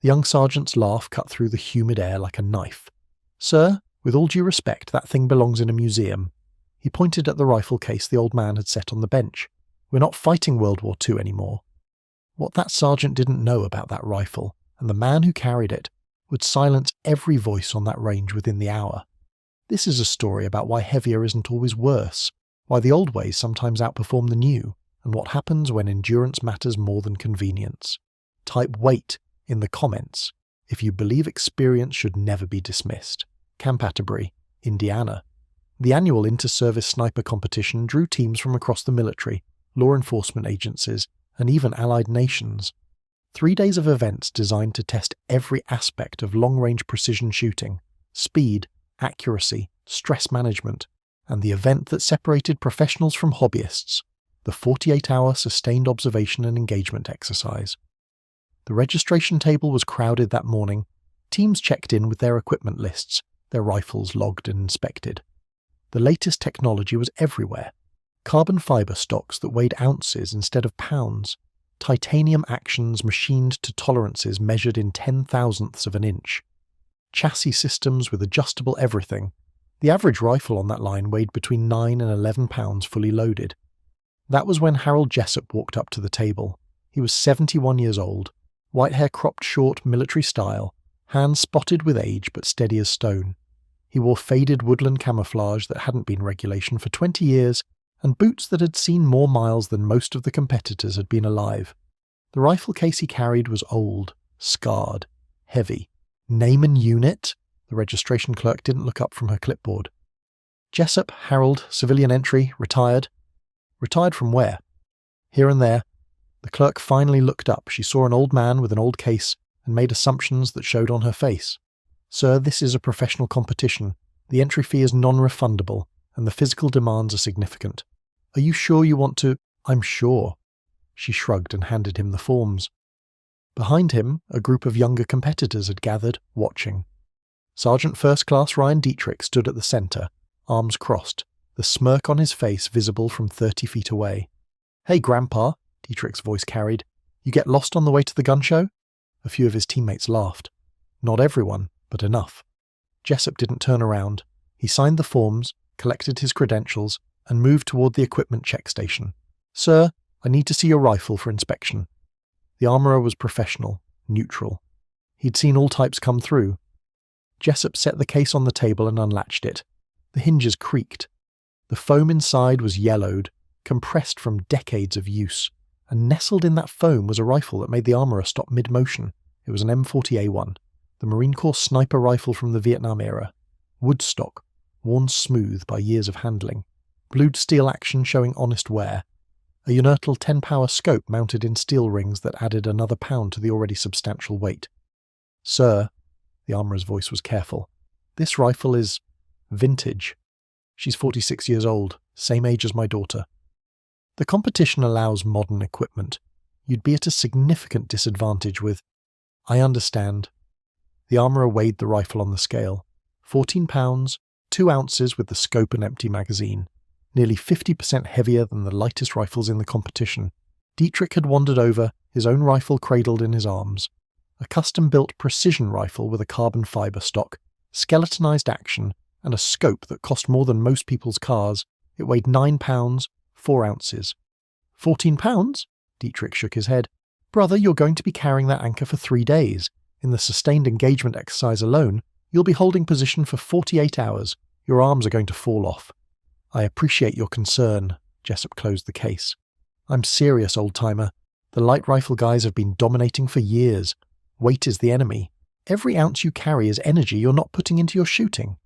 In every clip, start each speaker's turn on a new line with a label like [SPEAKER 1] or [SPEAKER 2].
[SPEAKER 1] The young sergeant's laugh cut through the humid air like a knife. "Sir, with all due respect, that thing belongs in a museum." He pointed at the rifle case the old man had set on the bench. "We're not fighting World War II anymore." What that sergeant didn't know about that rifle, and the man who carried it, would silence every voice on that range within the hour. This is a story about why heavier isn't always worse, why the old ways sometimes outperform the new, and what happens when endurance matters more than convenience. Type weight in the comments if you believe experience should never be dismissed. Camp Atterbury, Indiana. The annual inter-service sniper competition drew teams from across the military, law enforcement agencies, and even allied nations. 3 days of events designed to test every aspect of long-range precision shooting, speed, accuracy, stress management, and the event that separated professionals from hobbyists, the 48-hour sustained observation and engagement exercise. The registration table was crowded that morning. Teams checked in with their equipment lists, their rifles logged and inspected. The latest technology was everywhere. Carbon fiber stocks that weighed ounces instead of pounds. Titanium actions machined to tolerances measured in 10,000ths of an inch. Chassis systems with adjustable everything. The average rifle on that line weighed between 9 and 11 pounds fully loaded. That was when Harold Jessup walked up to the table. He was 71 years old, white hair cropped short military style, hands spotted with age but steady as stone. He wore faded woodland camouflage that hadn't been regulation for 20 years, and boots that had seen more miles than most of the competitors had been alive. The rifle case he carried was old, scarred, heavy. Name and unit? The registration clerk didn't look up from her clipboard. Jessup, Harold, civilian entry, retired. Retired from where? Here and there. The clerk finally looked up. She saw an old man with an old case and made assumptions that showed on her face. "Sir, this is a professional competition. The entry fee is non-refundable, and the physical demands are significant. Are you sure you want to—" "I'm sure." She shrugged and handed him the forms. Behind him, a group of younger competitors had gathered, watching. Sergeant First Class Ryan Dietrich stood at the centre, arms crossed, the smirk on his face visible from 30 feet away. "Hey, Grandpa," Dietrich's voice carried. "You get lost on the way to the gun show?" A few of his teammates laughed. Not everyone, but enough. Jessup didn't turn around. He signed the forms, collected his credentials, and moved toward the equipment check station. "Sir, I need to see your rifle for inspection." The armourer was professional, neutral. He'd seen all types come through. Jessup set the case on the table and unlatched it. The hinges creaked. The foam inside was yellowed, compressed from decades of use, and nestled in that foam was a rifle that made the armourer stop mid-motion. It was an M40A1, the Marine Corps sniper rifle from the Vietnam era. Wood stock, worn smooth by years of handling. Blued steel action showing honest wear. A Unertl 10-power scope mounted in steel rings that added another pound to the already substantial weight. "Sir," the armourer's voice was careful, "this rifle is vintage. She's 46 years old, same age as my daughter. The competition allows modern equipment. You'd be at a significant disadvantage with—" "I understand." The armourer weighed the rifle on the scale. 14 pounds, 2 ounces with the scope and empty magazine. Nearly 50% heavier than the lightest rifles in the competition. Dietrich had wandered over, his own rifle cradled in his arms. A custom-built precision rifle with a carbon fibre stock, skeletonized action, and a scope that cost more than most people's cars. It weighed 9 pounds, 4 ounces. 14 pounds? Dietrich shook his head. "Brother, you're going to be carrying that anchor for 3 days. In the sustained engagement exercise alone, you'll be holding position for 48 hours. Your arms are going to fall off." "I appreciate your concern." Jessup closed the case. "I'm serious, old-timer. The light rifle guys have been dominating for years. Weight is the enemy. Every ounce you carry is energy you're not putting into your shooting."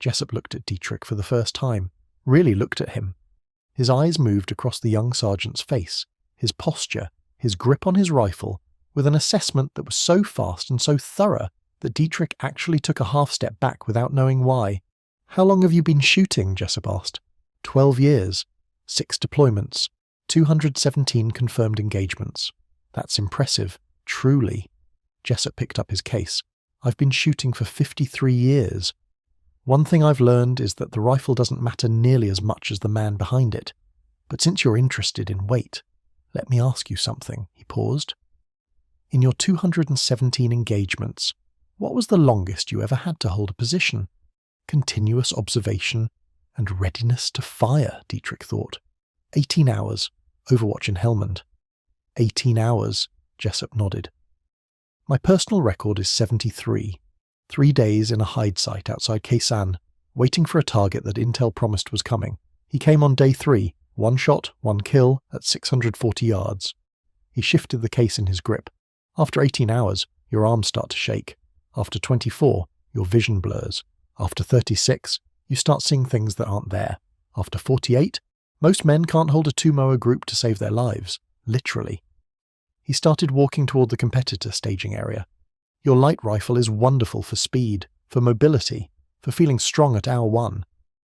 [SPEAKER 1] Jessup looked at Dietrich for the first time, really looked at him. His eyes moved across the young sergeant's face, his posture, his grip on his rifle, with an assessment that was so fast and so thorough that Dietrich actually took a half step back without knowing why. "How long have you been shooting?" Jessup asked. 12 years, 6 deployments, 217 confirmed engagements. That's impressive, truly. Jessup picked up his case. "I've been shooting for 53 years. One thing I've learned is that the rifle doesn't matter nearly as much as the man behind it. But since you're interested in weight, let me ask you something." He paused. In your 217 engagements, what was the longest you ever had to hold a position? Continuous observation and readiness to fire, Dietrich thought. 18 hours, Overwatch in Helmand. 18 hours, Jessup nodded. My personal record is 73. 3 days in a hide site outside Kaysan, waiting for a target that Intel promised was coming. He came on day 3, 1 shot, 1 kill, at 640 yards. He shifted the case in his grip. After 18 hours, your arms start to shake. After 24, your vision blurs. After 36, you start seeing things that aren't there. After 48, most men can't hold a 2-mower group to save their lives, literally. He started walking toward the competitor staging area. Your light rifle is wonderful for speed, for mobility, for feeling strong at hour 1.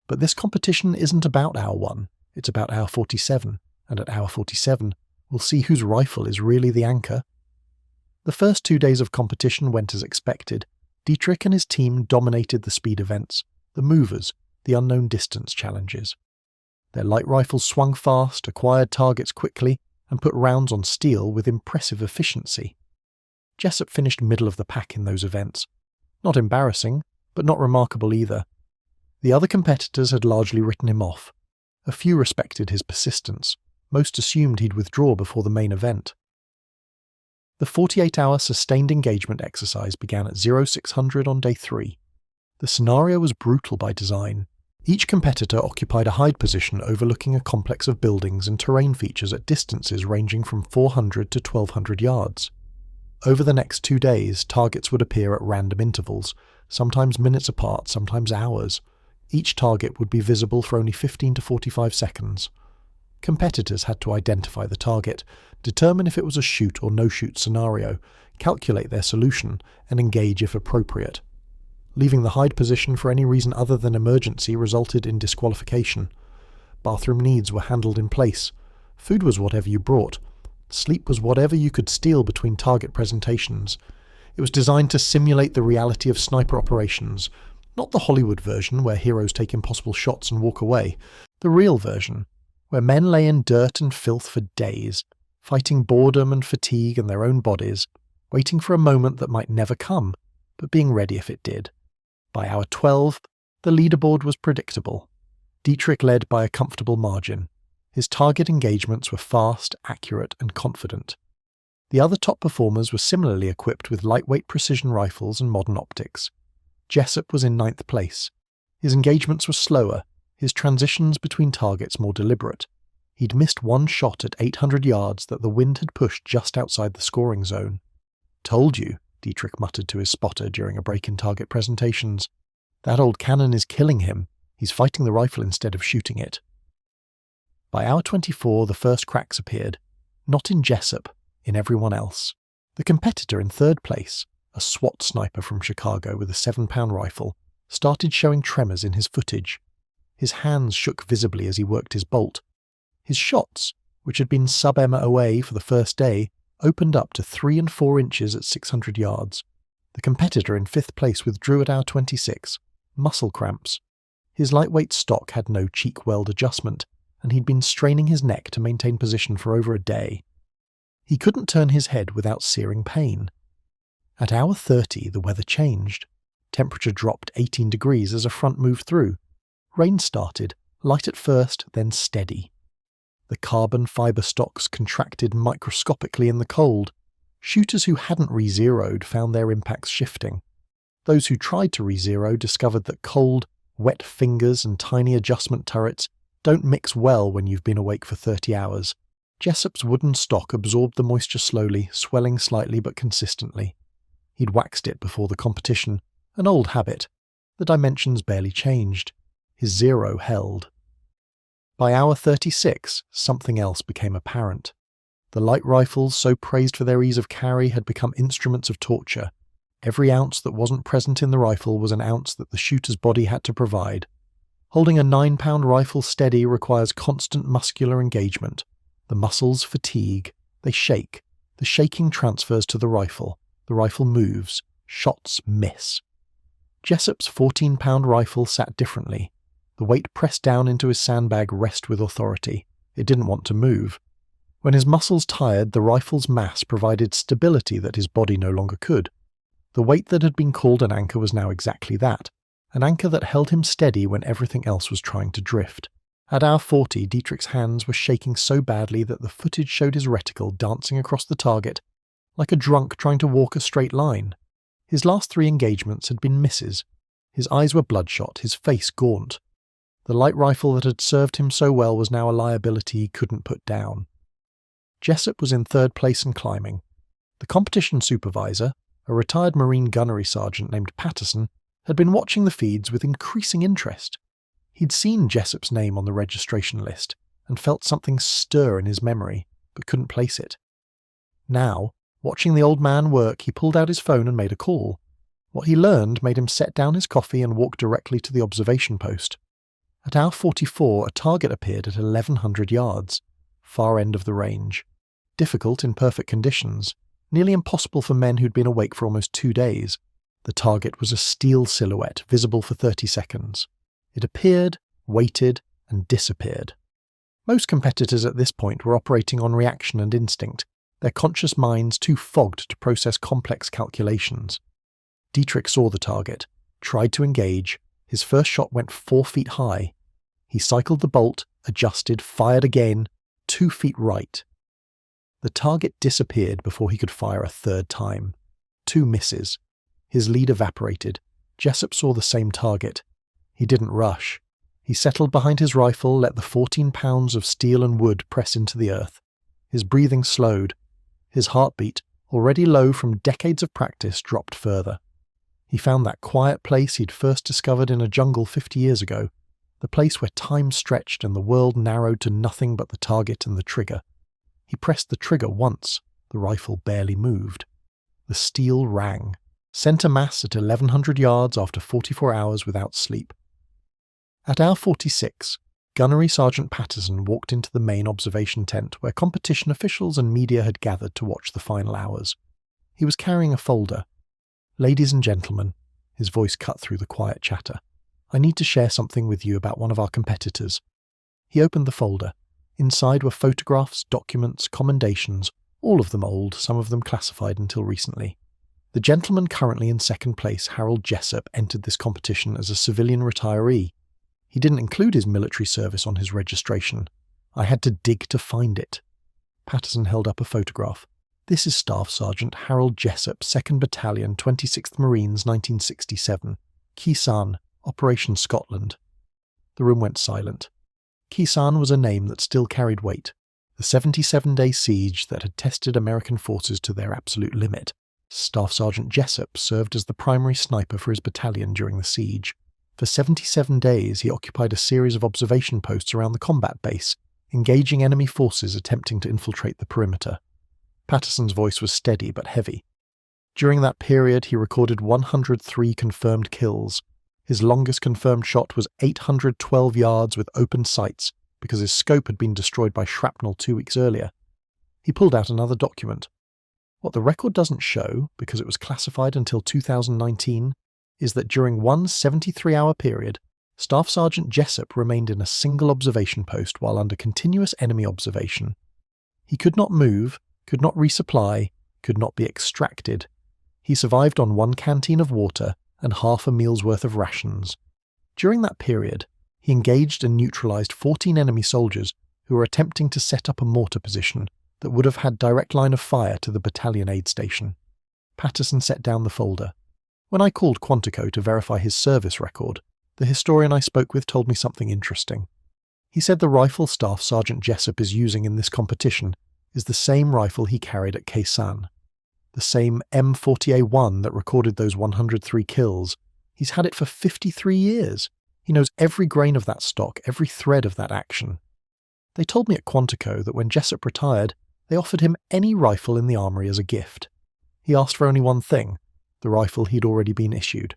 [SPEAKER 1] But this competition isn't about hour 1, it's about hour 47, and at hour 47, we'll see whose rifle is really the anchor. The first 2 days of competition went as expected. Dietrich and his team dominated the speed events, the movers, the unknown distance challenges. Their light rifles swung fast, acquired targets quickly, and put rounds on steel with impressive efficiency. Jessup finished middle of the pack in those events. Not embarrassing, but not remarkable either. The other competitors had largely written him off. A few respected his persistence. Most assumed he'd withdraw before the main event. The 48-hour sustained engagement exercise began at 0600 on day 3. The scenario was brutal by design. Each competitor occupied a hide position overlooking a complex of buildings and terrain features at distances ranging from 400 to 1200 yards. Over the next 2 days, targets would appear at random intervals, sometimes minutes apart, sometimes hours. Each target would be visible for only 15 to 45 seconds. Competitors had to identify the target, determine if it was a shoot or no-shoot scenario, calculate their solution, and engage if appropriate. Leaving the hide position for any reason other than emergency resulted in disqualification. Bathroom needs were handled in place. Food was whatever you brought. Sleep was whatever you could steal between target presentations. It was designed to simulate the reality of sniper operations, not the Hollywood version where heroes take impossible shots and walk away, the real version, where men lay in dirt and filth for days, fighting boredom and fatigue and their own bodies, waiting for a moment that might never come, but being ready if it did. By hour 12, the leaderboard was predictable. Dietrich led by a comfortable margin. His target engagements were fast, accurate, and confident. The other top performers were similarly equipped with lightweight precision rifles and modern optics. Jessup was in 9th place. His engagements were slower, his transitions between targets more deliberate. He'd missed 1 shot at 800 yards that the wind had pushed just outside the scoring zone. "Told you," Dietrich muttered to his spotter during a break in target presentations. "That old cannon is killing him. He's fighting the rifle instead of shooting it." By hour 24, the first cracks appeared. Not in Jessup, in everyone else. The competitor in 3rd place, a SWAT sniper from Chicago with a 7-pound rifle, started showing tremors in his footage. His hands shook visibly as he worked his bolt. His shots, which had been sub-MOA for the first day, opened up to 3 and 4 inches at 600 yards. The competitor in 5th place withdrew at hour 26. Muscle cramps. His lightweight stock had no cheek weld adjustment, and he'd been straining his neck to maintain position for over a day. He couldn't turn his head without searing pain. At hour 30, the weather changed. Temperature dropped 18 degrees as a front moved through. Rain started, light at first, then steady. The carbon fibre stocks contracted microscopically in the cold. Shooters who hadn't re-zeroed found their impacts shifting. Those who tried to re-zero discovered that cold, wet fingers and tiny adjustment turrets don't mix well when you've been awake for 30 hours. Jessup's wooden stock absorbed the moisture slowly, swelling slightly but consistently. He'd waxed it before the competition, an old habit. The dimensions barely changed. His 0 held. By hour 36, something else became apparent. The light rifles, so praised for their ease of carry, had become instruments of torture. Every ounce that wasn't present in the rifle was an ounce that the shooter's body had to provide. Holding a 9-pound rifle steady requires constant muscular engagement. The muscles fatigue. They shake. The shaking transfers to the rifle. The rifle moves. Shots miss. Jessup's 14-pound rifle sat differently. The weight pressed down into his sandbag rest with authority. It didn't want to move. When his muscles tired, the rifle's mass provided stability that his body no longer could. The weight that had been called an anchor was now exactly that, an anchor that held him steady when everything else was trying to drift. At hour 40, Dietrich's hands were shaking so badly that the footage showed his reticle dancing across the target, like a drunk trying to walk a straight line. His last 3 engagements had been misses. His eyes were bloodshot, his face gaunt. The light rifle that had served him so well was now a liability he couldn't put down. Jessup was in 3rd place and climbing. The competition supervisor, a retired Marine gunnery sergeant named Patterson, had been watching the feeds with increasing interest. He'd seen Jessup's name on the registration list and felt something stir in his memory, but couldn't place it. Now, watching the old man work, he pulled out his phone and made a call. What he learned made him set down his coffee and walk directly to the observation post. At hour 44, a target appeared at 1,100 yards, far end of the range. Difficult in perfect conditions, nearly impossible for men who'd been awake for almost 2 days. The target was a steel silhouette, visible for 30 seconds. It appeared, waited, and disappeared. Most competitors at this point were operating on reaction and instinct, their conscious minds too fogged to process complex calculations. Dietrich saw the target, tried to engage. His first shot went 4 feet high. He cycled the bolt, adjusted, fired again, 2 feet right. The target disappeared before he could fire a 3rd time. 2 misses. His lead evaporated. Jessup saw the same target. He didn't rush. He settled behind his rifle, let the 14 pounds of steel and wood press into the earth. His breathing slowed. His heartbeat, already low from decades of practice, dropped further. He found that quiet place he'd first discovered in a jungle 50 years ago, the place where time stretched and the world narrowed to nothing but the target and the trigger. He pressed the trigger once. The rifle barely moved. The steel rang. Centre mass at 1,100 yards after 44 hours without sleep. At hour 46, Gunnery Sergeant Patterson walked into the main observation tent where competition officials and media had gathered to watch the final hours. He was carrying a folder. "Ladies and gentlemen," his voice cut through the quiet chatter, "I need to share something with you about one of our competitors." He opened the folder. Inside were photographs, documents, commendations, all of them old, some of them classified until recently. The gentleman currently in 2nd place, Harold Jessup, entered this competition as a civilian retiree. He didn't include his military service on his registration. I had to dig to find it. Patterson held up a photograph. "This is Staff Sergeant Harold Jessup, 2nd Battalion, 26th Marines, 1967. Khe-Sanh, Operation Scotland." The room went silent. Khe-Sanh was a name that still carried weight. The 77-day siege that had tested American forces to their absolute limit. Staff Sergeant Jessup served as the primary sniper for his battalion during the siege. For 77 days, he occupied a series of observation posts around the combat base, engaging enemy forces attempting to infiltrate the perimeter. Patterson's voice was steady but heavy. During that period, he recorded 103 confirmed kills. His longest confirmed shot was 812 yards with open sights because his scope had been destroyed by shrapnel 2 weeks earlier. He pulled out another document. What the record doesn't show, because it was classified until 2019, is that during one 73-hour period, Staff Sergeant Jessup remained in a single observation post while under continuous enemy observation. He could not move, could not resupply, could not be extracted. He survived on 1 canteen of water and half a meal's worth of rations. During that period, he engaged and neutralized 14 enemy soldiers who were attempting to set up a mortar position that would have had direct line of fire to the battalion aid station. Patterson set down the folder. When I called Quantico to verify his service record, the historian I spoke with told me something interesting. He said the rifle Staff Sergeant Jessup is using in this competition is the same rifle he carried at Khe-Sanh. The same M40A1 that recorded those 103 kills. He's had it for 53 years. He knows every grain of that stock, every thread of that action. They told me at Quantico that when Jessup retired, they offered him any rifle in the armory as a gift. He asked for only one thing, the rifle he'd already been issued,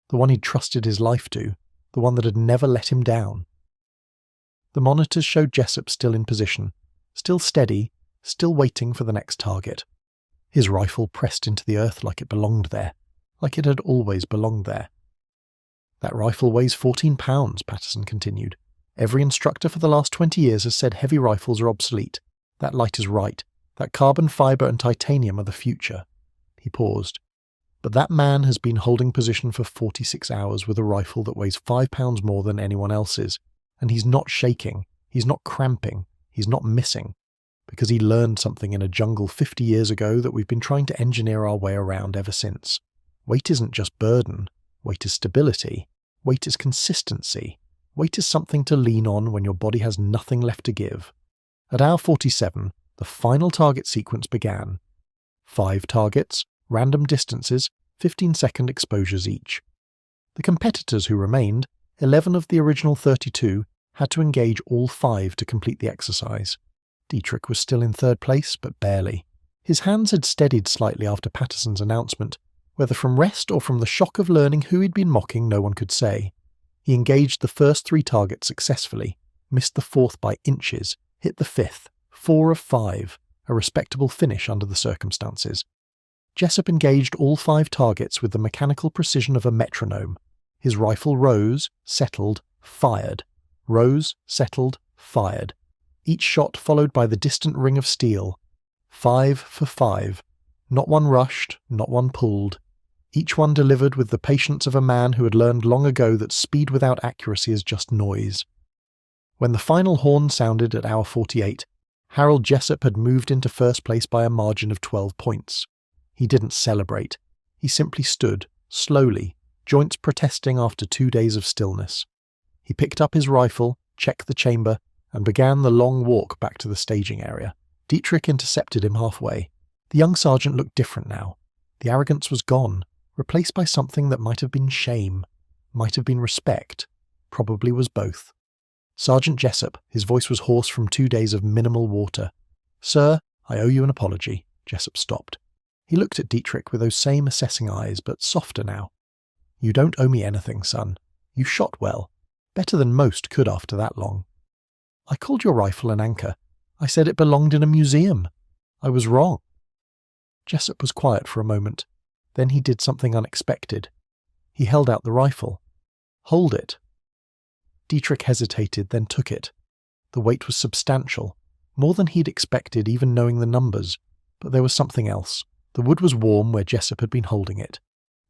[SPEAKER 1] the one he'd trusted his life to, the one that had never let him down. The monitors showed Jessup still in position, still steady, still waiting for the next target. His rifle pressed into the earth like it belonged there, like it had always belonged there. "That rifle weighs 14 pounds, Patterson continued. "Every instructor for the last 20 years has said heavy rifles are obsolete. That light is right. That carbon fibre and titanium are the future. He paused. But that man has been holding position for 46 hours with a rifle that weighs 5 pounds more than anyone else's, and he's not shaking, he's not cramping, he's not missing, because he learned something in a jungle 50 years ago that we've been trying to engineer our way around ever since. Weight isn't just burden, weight is stability, weight is consistency, weight is something to lean on when your body has nothing left to give. At hour 47, the final target sequence began. 5 targets, random distances, 15-second exposures each. The competitors who remained, 11 of the original 32, had to engage all 5 to complete the exercise. Dietrich was still in third place, but barely. His hands had steadied slightly after Patterson's announcement. Whether from rest or from the shock of learning who he'd been mocking, no one could say. He engaged the first 3 targets successfully, missed the 4th by inches, hit the 5th, 4 of 5, a respectable finish under the circumstances. Jessup engaged all 5 targets with the mechanical precision of a metronome. His rifle rose, settled, fired. Rose, settled, fired. Each shot followed by the distant ring of steel. 5 for 5. Not one rushed, not one pulled. Each one delivered with the patience of a man who had learned long ago that speed without accuracy is just noise. When the final horn sounded at hour 48, Harold Jessup had moved into first place by a margin of 12 points. He didn't celebrate. He simply stood, slowly, joints protesting after 2 days of stillness. He picked up his rifle, checked the chamber, and began the long walk back to the staging area. Dietrich intercepted him halfway. The young sergeant looked different now. The arrogance was gone, replaced by something that might have been shame, might have been respect, probably was both. Sergeant Jessup, his voice was hoarse from 2 days of minimal water. "Sir, I owe you an apology." Jessup stopped. He looked at Dietrich with those same assessing eyes, but softer now. "You don't owe me anything, son. You shot well. Better than most could after that long. I called your rifle an anchor. I said it belonged in a museum. I was wrong." Jessup was quiet for a moment. Then he did something unexpected. He held out the rifle. "Hold it." Dietrich hesitated, then took it. The weight was substantial, more than he'd expected even knowing the numbers, but there was something else. The wood was warm where Jessup had been holding it.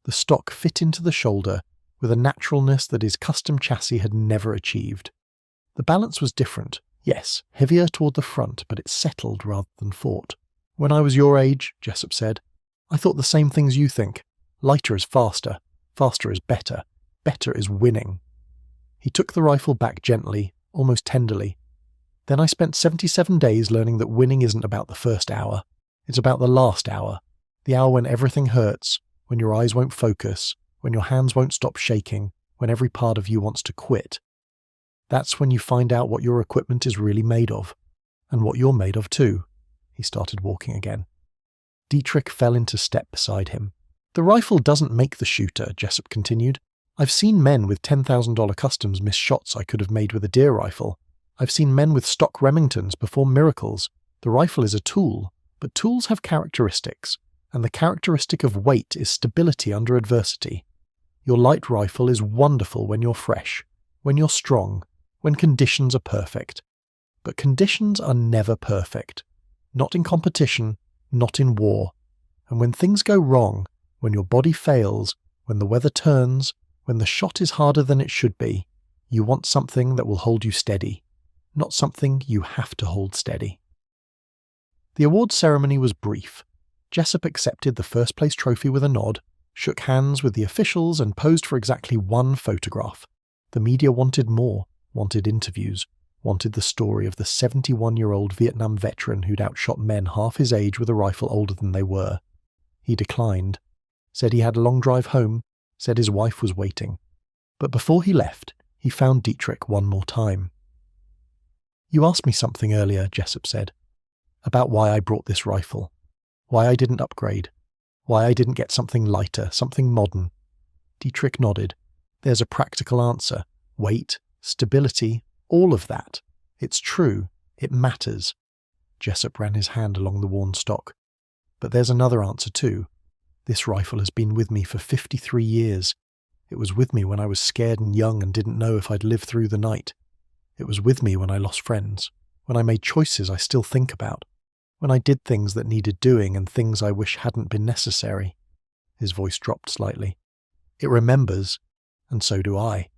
[SPEAKER 1] The stock fit into the shoulder with a naturalness that his custom chassis had never achieved. The balance was different, yes, heavier toward the front, but it settled rather than fought. "When I was your age," Jessup said, "I thought the same things you think. Lighter is faster. Faster is better. Better is winning." He took the rifle back gently, almost tenderly. "Then I spent 77 days learning that winning isn't about the first hour. It's about the last hour. The hour when everything hurts, when your eyes won't focus, when your hands won't stop shaking, when every part of you wants to quit. That's when you find out what your equipment is really made of. And what you're made of too." He started walking again. Dietrich fell into step beside him. "The rifle doesn't make the shooter," Jessup continued. "I've seen men with $10,000 customs miss shots I could have made with a deer rifle. I've seen men with stock Remingtons perform miracles. The rifle is a tool, but tools have characteristics, and the characteristic of weight is stability under adversity. Your light rifle is wonderful when you're fresh, when you're strong, when conditions are perfect. But conditions are never perfect. Not in competition, not in war. And when things go wrong, when your body fails, when the weather turns, when the shot is harder than it should be, you want something that will hold you steady, not something you have to hold steady." The award ceremony was brief. Jessup accepted the first place trophy with a nod, shook hands with the officials and posed for exactly 1 photograph. The media wanted more, wanted interviews, wanted the story of the 71-year-old Vietnam veteran who'd outshot men half his age with a rifle older than they were. He declined, said he had a long drive home, said his wife was waiting. But before he left, he found Dietrich one more time. "You asked me something earlier," Jessup said, "about why I brought this rifle, why I didn't upgrade, why I didn't get something lighter, something modern." Dietrich nodded. "There's a practical answer. Weight, stability, all of that. It's true. It matters." Jessup ran his hand along the worn stock. "But there's another answer too. This rifle has been with me for 53 years. It was with me when I was scared and young and didn't know if I'd live through the night. It was with me when I lost friends, when I made choices I still think about, when I did things that needed doing and things I wish hadn't been necessary. His voice dropped slightly. It remembers, and so do I.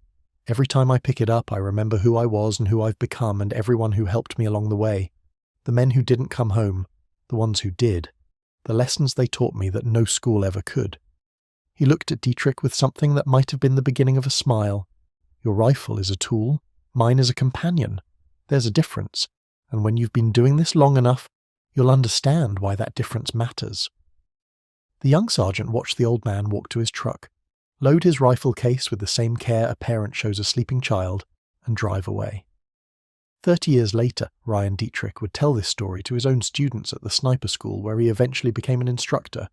[SPEAKER 1] Every time I pick it up, I remember who I was and who I've become and everyone who helped me along the way. The men who didn't come home, the ones who did, the lessons they taught me that no school ever could. He looked at Dietrich with something that might have been the beginning of a smile. Your rifle is a tool, mine is a companion. There's a difference, and when you've been doing this long enough, you'll understand why that difference matters. The young sergeant watched the old man walk to his truck, load his rifle case with the same care a parent shows a sleeping child, and drive away. 30 years later, Ryan Dietrich would tell this story to his own students at the sniper school where he eventually became an instructor.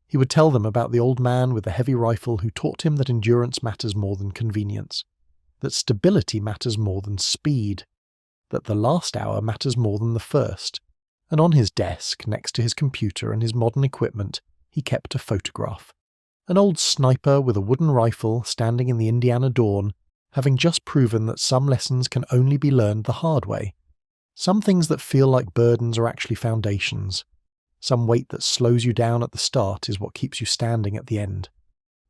[SPEAKER 1] He would tell them about the old man with the heavy rifle who taught him that endurance matters more than convenience, that stability matters more than speed, that the last hour matters more than the first, and on his desk, next to his computer and his modern equipment, he kept a photograph. An old sniper with a wooden rifle standing in the Indiana dawn, having just proven that some lessons can only be learned the hard way. Some things that feel like burdens are actually foundations. Some weight that slows you down at the start is what keeps you standing at the end.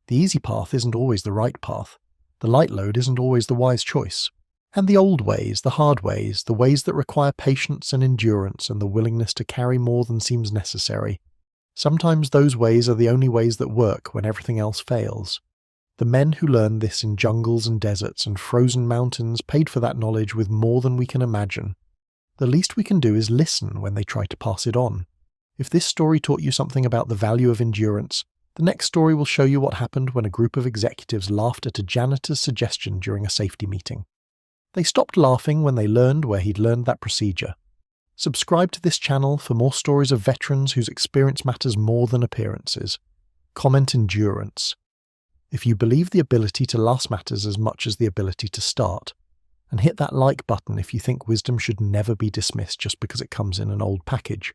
[SPEAKER 1] The easy path isn't always the right path. The light load isn't always the wise choice. And the old ways, the hard ways, the ways that require patience and endurance and the willingness to carry more than seems necessary, sometimes those ways are the only ways that work when everything else fails. The men who learned this in jungles and deserts and frozen mountains paid for that knowledge with more than we can imagine. The least we can do is listen when they try to pass it on. If this story taught you something about the value of endurance, the next story will show you what happened when a group of executives laughed at a janitor's suggestion during a safety meeting. They stopped laughing when they learned where he'd learned that procedure. Subscribe to this channel for more stories of veterans whose experience matters more than appearances. Comment endurance. If you believe the ability to last matters as much as the ability to start, and hit that like button if you think wisdom should never be dismissed just because it comes in an old package.